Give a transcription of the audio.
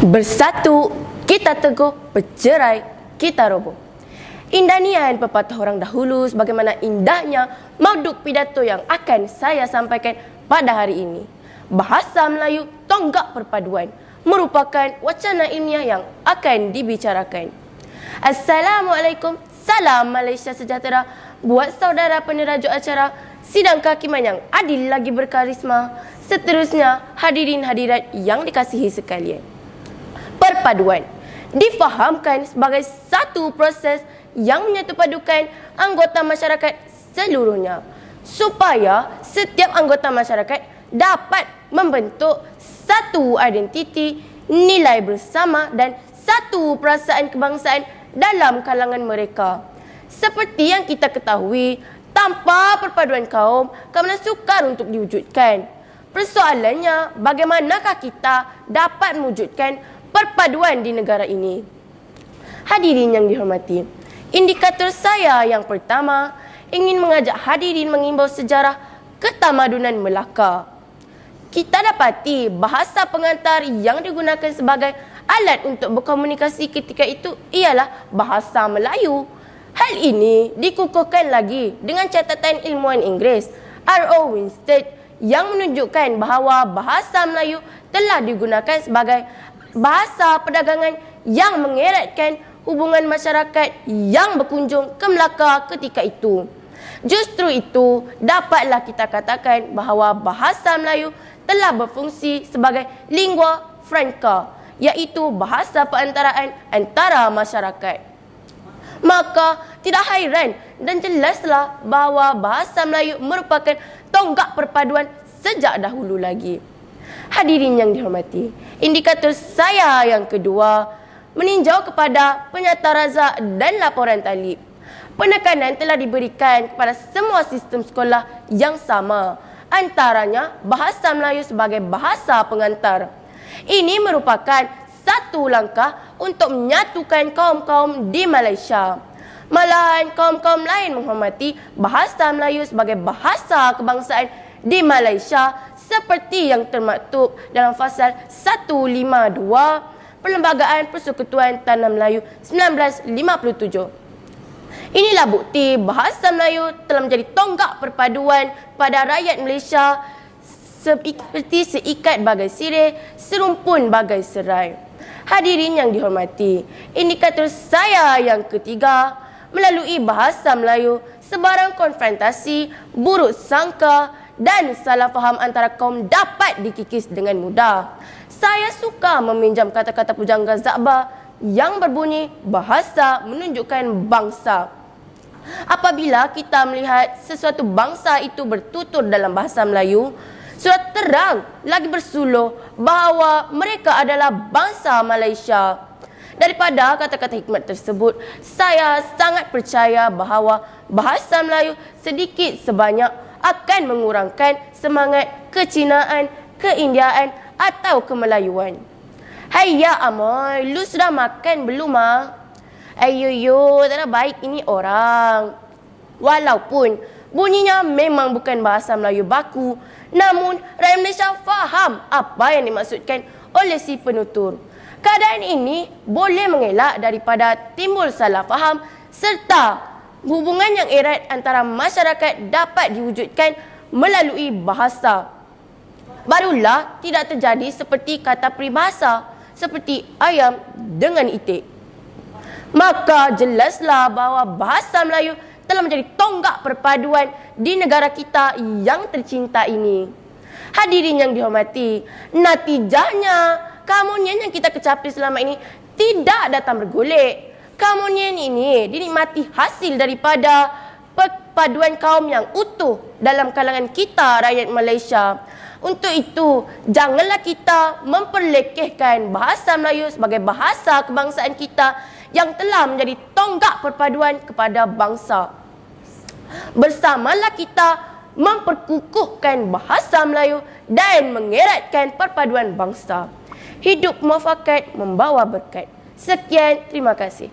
Bersatu, kita teguh, bercerai, kita roboh. Indah niat pepatah orang dahulu sebagaimana indahnya mauduk pidato yang akan saya sampaikan pada hari ini. Bahasa Melayu tonggak perpaduan merupakan wacana ilmiah yang akan dibicarakan. Assalamualaikum, salam Malaysia sejahtera buat saudara penerajuk acara sidang kehakiman yang adil lagi berkarisma. Seterusnya, hadirin hadirat yang dikasihi sekalian. Perpaduan difahamkan sebagai satu proses yang menyatupadukan anggota masyarakat seluruhnya supaya setiap anggota masyarakat dapat membentuk satu identiti, nilai bersama dan satu perasaan kebangsaan dalam kalangan mereka. Seperti yang kita ketahui, tanpa perpaduan kaum, keamanan sukar untuk diwujudkan. Persoalannya, bagaimanakah kita dapat mewujudkan perpaduan di negara ini? Hadirin yang dihormati, indikator saya yang pertama ingin mengajak hadirin mengimbau sejarah ketamadunan Melaka. Kita dapati bahasa pengantar yang digunakan sebagai alat untuk berkomunikasi ketika itu ialah bahasa Melayu. Hal ini dikukuhkan lagi dengan catatan ilmuwan Inggeris R.O. Winstead yang menunjukkan bahawa bahasa Melayu telah digunakan sebagai bahasa perdagangan yang mengeratkan hubungan masyarakat yang berkunjung ke Melaka ketika itu. Justru itu, dapatlah kita katakan bahawa bahasa Melayu telah berfungsi sebagai lingua franca, iaitu bahasa perantaraan antara masyarakat. Maka tidak hairan dan jelaslah bahawa bahasa Melayu merupakan tonggak perpaduan sejak dahulu lagi. Hadirin yang dihormati, indikator saya yang kedua meninjau kepada penyata razak dan laporan talib. Penekanan telah diberikan kepada semua sistem sekolah yang sama, antaranya bahasa Melayu sebagai bahasa pengantar. Ini merupakan satu langkah untuk menyatukan kaum-kaum di Malaysia. Malahan kaum-kaum lain menghormati bahasa Melayu sebagai bahasa kebangsaan di Malaysia seperti yang termaktub dalam fasal 152 Perlembagaan Persekutuan Tanah Melayu 1957. Inilah bukti bahasa Melayu telah menjadi tonggak perpaduan pada rakyat Malaysia seperti seikat bagai sirih, serumpun bagai serai. Hadirin yang dihormati, indikator saya yang ketiga, melalui bahasa Melayu, sebarang konfrontasi, buruk sangka dan salah faham antara kaum dapat dikikis dengan mudah. Saya suka meminjam kata-kata pujangga Zakbar yang berbunyi bahasa menunjukkan bangsa. Apabila kita melihat sesuatu bangsa itu bertutur dalam bahasa Melayu, sudah terang lagi bersuluh bahawa mereka adalah bangsa Malaysia. Daripada kata-kata hikmat tersebut, saya sangat percaya bahawa bahasa Melayu sedikit sebanyak akan mengurangkan semangat kecinaan, keindiaan atau kemelayuan. Hayya amoy, lu sudah makan belum ah? Ayoyo, tak ada baik ini orang. Walaupun bunyinya memang bukan bahasa Melayu baku, namun rakyat Malaysia faham apa yang dimaksudkan oleh si penutur. Keadaan ini boleh mengelak daripada timbul salah faham serta hubungan yang erat antara masyarakat dapat diwujudkan melalui bahasa. Barulah tidak terjadi seperti kata peribahasa, seperti ayam dengan itik. Maka jelaslah bahawa bahasa Melayu telah menjadi tonggak perpaduan di negara kita yang tercinta ini. Hadirin yang dihormati, natijahnya keharmonian yang kita kecapi selama ini tidak datang bergolek. Keharmonian ini dinikmati hasil daripada perpaduan kaum yang utuh dalam kalangan kita rakyat Malaysia. Untuk itu, janganlah kita memperlekehkan bahasa Melayu sebagai bahasa kebangsaan kita yang telah menjadi tonggak perpaduan kepada bangsa. Bersamalah kita memperkukuhkan bahasa Melayu dan mengeratkan perpaduan bangsa. Hidup muafakat membawa berkat. Sekian, terima kasih.